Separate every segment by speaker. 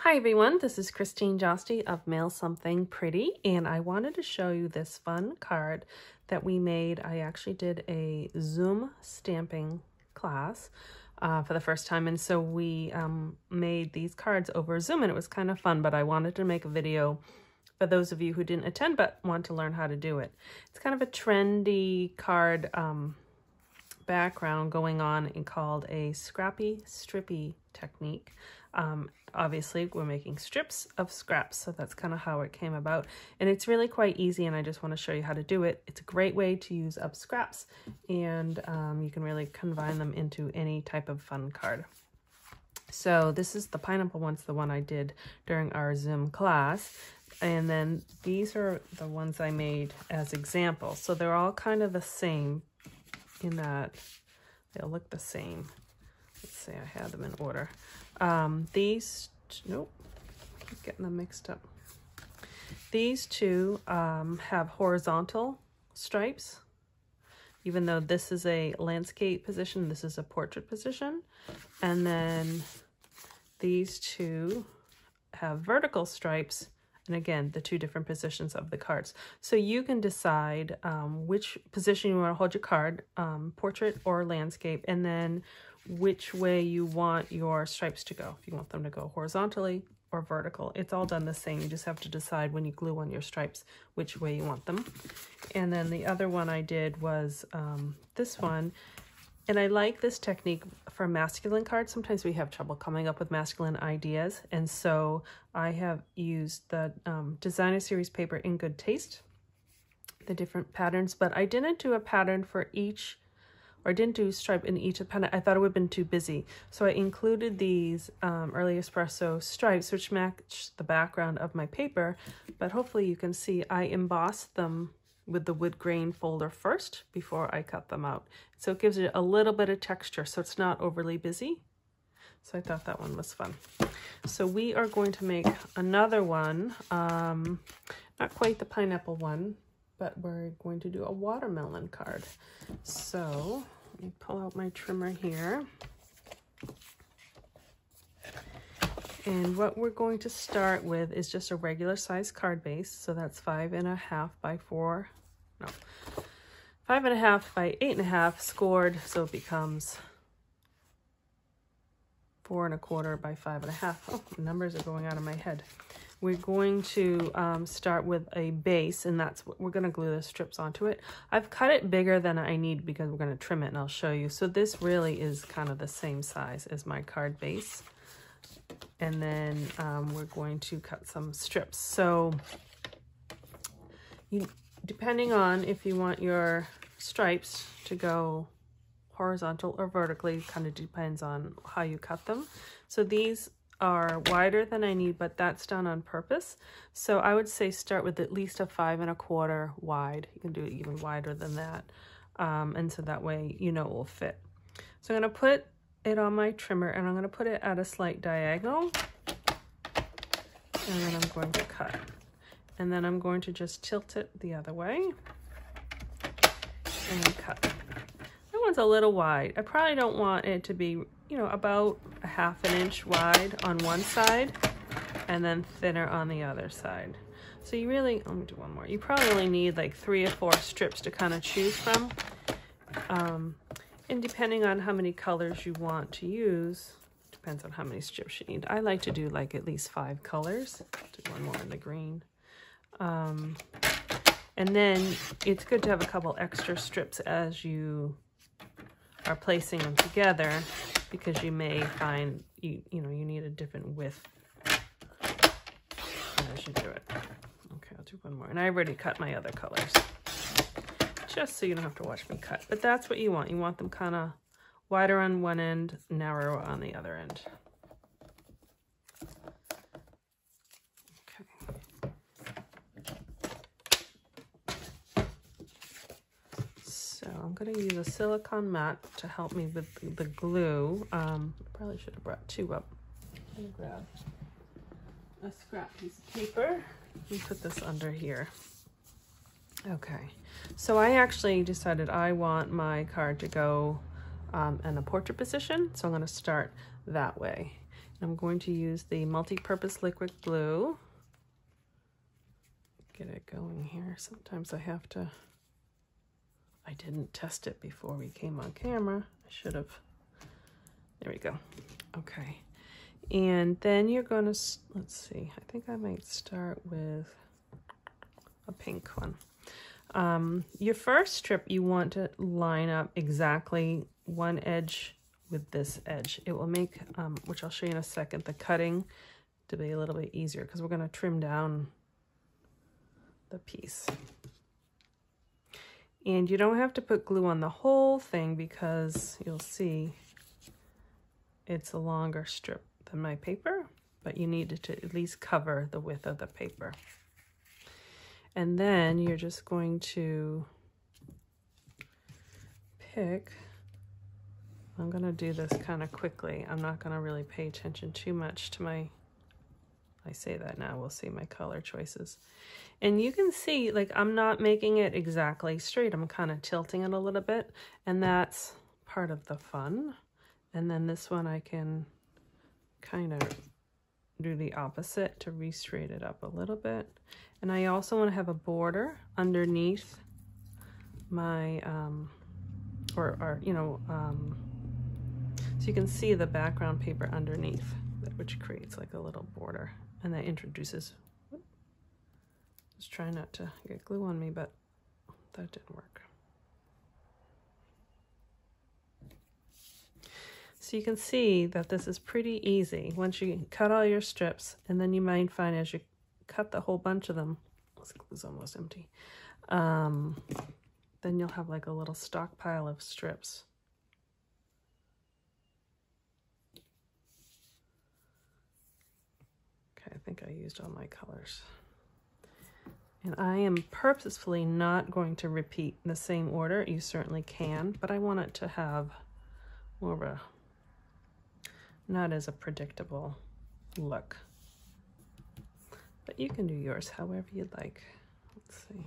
Speaker 1: Hi everyone, this is Christine Josty of Mail Something Pretty, and I wanted to show you this fun card that we made. I actually did a Zoom stamping class for the first time, and so we made these cards over Zoom, and it was kind of fun, but I wanted to make a video for those of you who didn't attend but want to learn how to do it. It's kind of a trendy card background going on and called a Scrappy Strippy technique. Obviously we're making strips of scraps, so that's kind of how it came about, and it's really quite easy, and I just want to show you how to do it. It's a great way to use up scraps, and you can really combine them into any type of fun card. So this is the pineapple one's the one I did during our Zoom class, and then these are the ones I made as examples. So they're all kind of the same in that they'll look the same. Let's say I had them in order. Nope, keep getting them mixed up. These two have horizontal stripes, even though this is a landscape position, this is a portrait position. And then these two have vertical stripes, and again, the two different positions of the cards. So you can decide which position you want to hold your card, portrait or landscape, and then which way you want your stripes to go. If you want them to go horizontally or vertical, it's all done the same. You just have to decide when you glue on your stripes which way you want them. And then the other one I did was this one, and I like this technique for masculine cards. Sometimes we have trouble coming up with masculine ideas, and so I have used the designer series paper in Good Taste, the different patterns, but I didn't do a pattern for each, or I didn't do stripe in each pattern. I thought it would have been too busy. So I included these early espresso stripes, which match the background of my paper, but hopefully you can see I embossed them with the wood grain folder first before I cut them out. So it gives it a little bit of texture, so it's not overly busy. So I thought that one was fun. So we are going to make another one, not quite the pineapple one, but we're going to do a watermelon card. So let me pull out my trimmer here. And what we're going to start with is just a regular size card base. So that's 5.5 by 4, no, 5.5 by 8.5 scored. So it becomes 4.25 by 5.5. Oh, numbers are going out of my head. We're going to start with a base, and that's what we're going to glue the strips onto it. I've cut it bigger than I need because we're going to trim it, and I'll show you. So this really is kind of the same size as my card base. And then we're going to cut some strips. So depending on if you want your stripes to go horizontal or vertically, kind of depends on how you cut them. So these are wider than I need, but that's done on purpose. So I would say start with at least a 5.25 wide. You can do it even wider than that. And so that way, you know, it will fit. So I'm going to put it on my trimmer, and I'm going to put it at a slight diagonal, and then I'm going to cut. And then I'm going to just tilt it the other way and cut. That one's a little wide. I probably don't want it to be, you know, about a 1/2 inch wide on one side and then thinner on the other side. So you really, let me do one more. You probably only need like 3 or 4 strips to kind of choose from. And depending on how many colors you want to use, depends on how many strips you need. I like to do like at least 5 colors. Do one more in the green. And then it's good to have a couple extra strips as you are placing them together, because you may find you need a different width as you do it. Okay, I'll do one more. And I already cut my other colors, just so you don't have to watch me cut. But that's what you want. You want them kind of wider on one end, narrower on the other end. Okay. So I'm going to use a silicone mat to help me with the glue. Probably should have brought 2 up. I'm going to grab a scrap piece of paper and put this under here. Okay, so I actually decided I want my card to go in a portrait position, so I'm going to start that way. I'm going to use the multi-purpose liquid glue. Get it going here. Sometimes I have to, I didn't test it before we came on camera. I should have. There we go. Okay. And then you're going to, let's see, I think I might start with a pink one. Your first strip, you want to line up exactly one edge with this edge. It will make, which I'll show you in a second, the cutting to be a little bit easier because we're going to trim down the piece. And you don't have to put glue on the whole thing because you'll see it's a longer strip than my paper, but you need to at least cover the width of the paper. And then you're just going to pick, I'm going to do this kind of quickly. I'm not going to really pay attention too much to my, I say that now, we'll see my color choices. And you can see, like, I'm not making it exactly straight. I'm kind of tilting it a little bit, and that's part of the fun. And then this one I can kind of do the opposite to re-straight it up a little bit. And I also want to have a border underneath my, so you can see the background paper underneath, which creates like a little border, and that introduces, just trying not to get glue on me, but that didn't work. So you can see that this is pretty easy once you cut all your strips, and then you might find as you cut the whole bunch of them, this glue's almost empty, then you'll have like a little stockpile of strips. Okay, I think I used all my colors. And I am purposefully not going to repeat the same order. You certainly can, but I want it to have more of a, not as a predictable look. But you can do yours however you'd like. Let's see.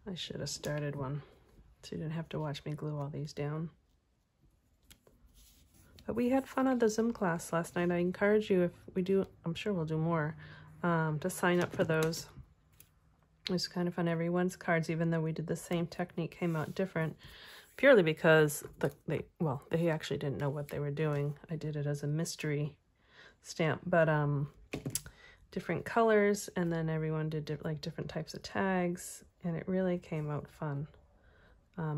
Speaker 1: I should have started one so you didn't have to watch me glue all these down. But we had fun at the Zoom class last night. I encourage you, if we do, I'm sure we'll do more, to sign up for those. It was kind of fun. Everyone's cards, even though we did the same technique, came out different. Purely because they actually didn't know what they were doing. I did it as a mystery stamp, but different colors, and then everyone did different types of tags, and it really came out fun.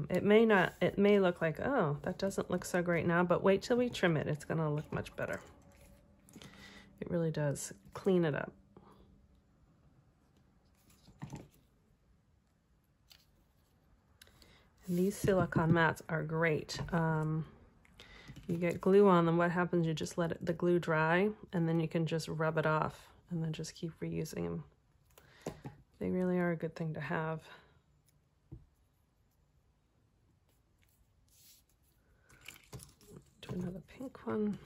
Speaker 1: It may look like, oh, that doesn't look so great now, but wait till we trim it. It's gonna look much better. It really does clean it up. And these silicone mats are great. You get glue on them. What happens, you just let the glue dry, and then you can just rub it off and then just keep reusing them. They really are a good thing to have. Do another pink one.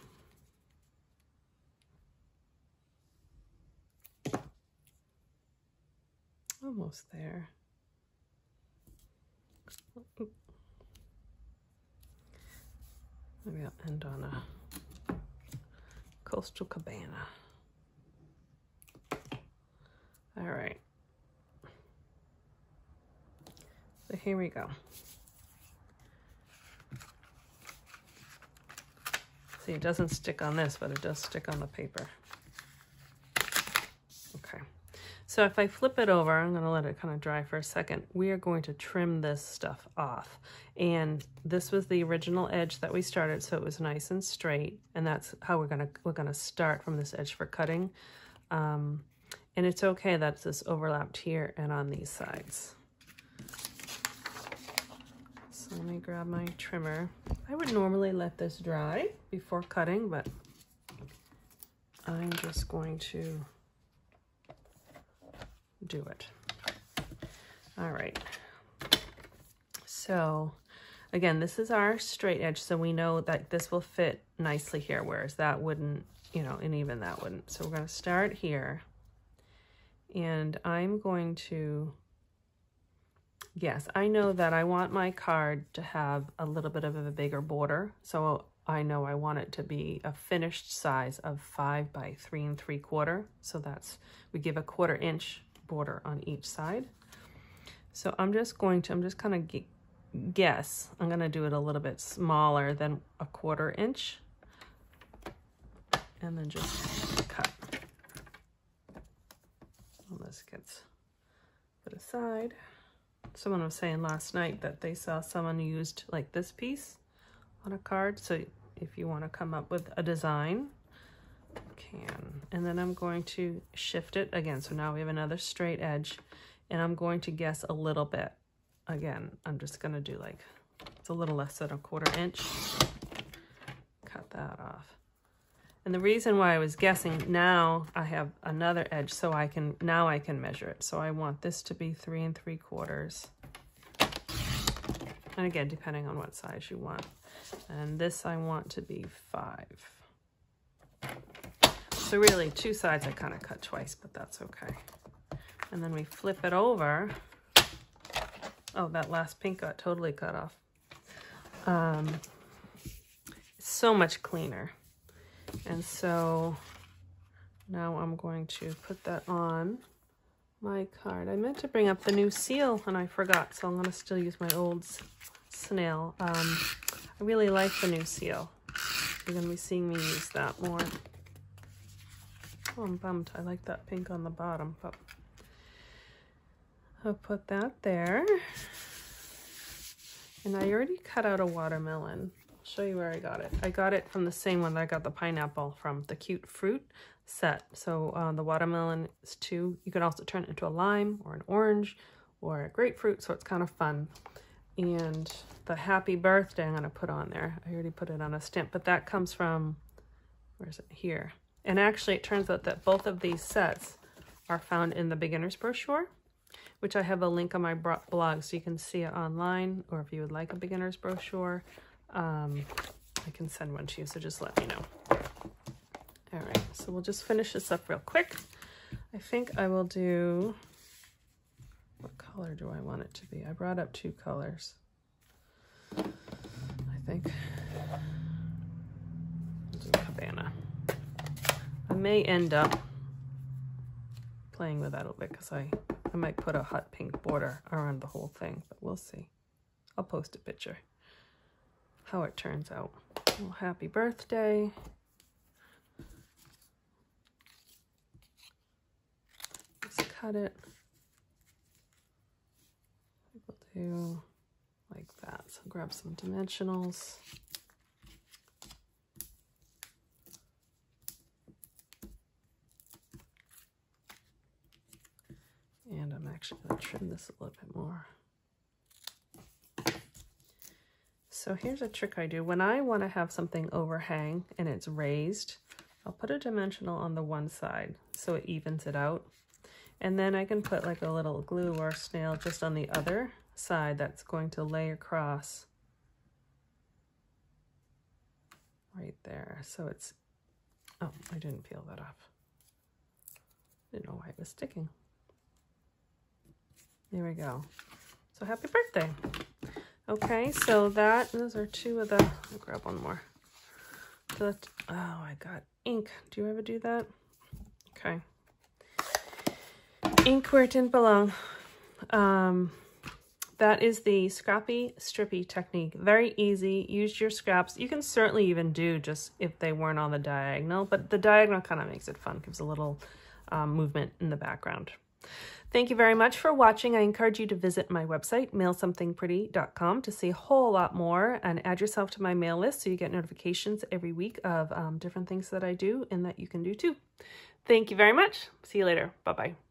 Speaker 1: Almost there. Maybe I'll end on a coastal cabana. All right. So here we go. See, it doesn't stick on this, but it does stick on the paper. Okay. So if I flip it over, I'm going to let it kind of dry for a second. We are going to trim this stuff off. And this was the original edge that we started, so it was nice and straight. And that's how we're going to start from this edge for cutting. And it's okay that it's this overlapped here and on these sides. So let me grab my trimmer. I would normally let this dry before cutting, but I'm just going to do it. All right. So again, this is our straight edge, so we know that this will fit nicely here, whereas that wouldn't, you know, and even that wouldn't. So we're going to start here, and I'm going to Yes, I know that I want my card to have a little bit of a bigger border. So I know I want it to be a finished size of 5 by 3 3/4. So we give a 1/4 inch border on each side. So I'm just kind of guess. I'm going to do it a little bit smaller than a 1/4 inch. And then just cut. Well, this gets put aside. Someone was saying last night that they saw someone used like this piece on a card. So if you want to come up with a design, you can. And then I'm going to shift it again. So now we have another straight edge, and I'm going to guess a little bit. Again, I'm just going to do like, it's a little less than a 1/4 inch. Cut that off. And the reason why I was guessing, now I have another edge, so now I can measure it. So I want this to be 3 3/4. And again, depending on what size you want. And this I want to be 5. So really 2 sides I kind of cut twice, but that's okay. And then we flip it over. Oh, that last pink got totally cut off. It's so much cleaner. And so now I'm going to put that on my card. I meant to bring up the new seal and I forgot, so I'm going to still use my old snail. I really like the new seal. You're going to be seeing me use that more. Oh, I'm bummed. I like that pink on the bottom, but I'll put that there. And I already cut out a watermelon. Show you where I got it. I got it from the same one that I got the pineapple from, the Cute Fruit set. So the watermelon is 2. You can also turn it into a lime or an orange or a grapefruit, so it's kind of fun. And the happy birthday I'm going to put on there. I already put it on a stamp, but that comes from, where is it? Here. And actually it turns out that both of these sets are found in the beginner's brochure, which I have a link on my blog so you can see it online, or if you would like a beginner's brochure, I can send one to you, so just let me know. All right, so we'll just finish this up real quick. I think I will do, what color do I want it to be? I brought up 2 colors. I think I'll do Havana. I may end up playing with that a little bit because I might put a hot pink border around the whole thing, but we'll see. I'll post a picture how it turns out. Well, happy birthday. Just cut it. We'll do like that. So grab some dimensionals. And I'm actually going to trim this a little bit more. So here's a trick I do. When I want to have something overhang and it's raised, I'll put a dimensional on the one side so it evens it out. And then I can put like a little glue or snail just on the other side that's going to lay across right there. So it's, oh, I didn't peel that off. Didn't know why it was sticking. There we go. So happy birthday. Okay, so those are 2 of the, I'll grab one more. So oh, I got ink. Do you ever do that? Okay. Ink where it didn't belong. That is the Scrappy Strippy technique. Very easy. Use your scraps. You can certainly even do just if they weren't on the diagonal, but the diagonal kind of makes it fun, gives a little movement in the background. Thank you very much for watching. I encourage you to visit my website, mailsomethingpretty.com, to see a whole lot more and add yourself to my mail list so you get notifications every week of different things that I do and that you can do too. Thank you very much. See you later. Bye-bye.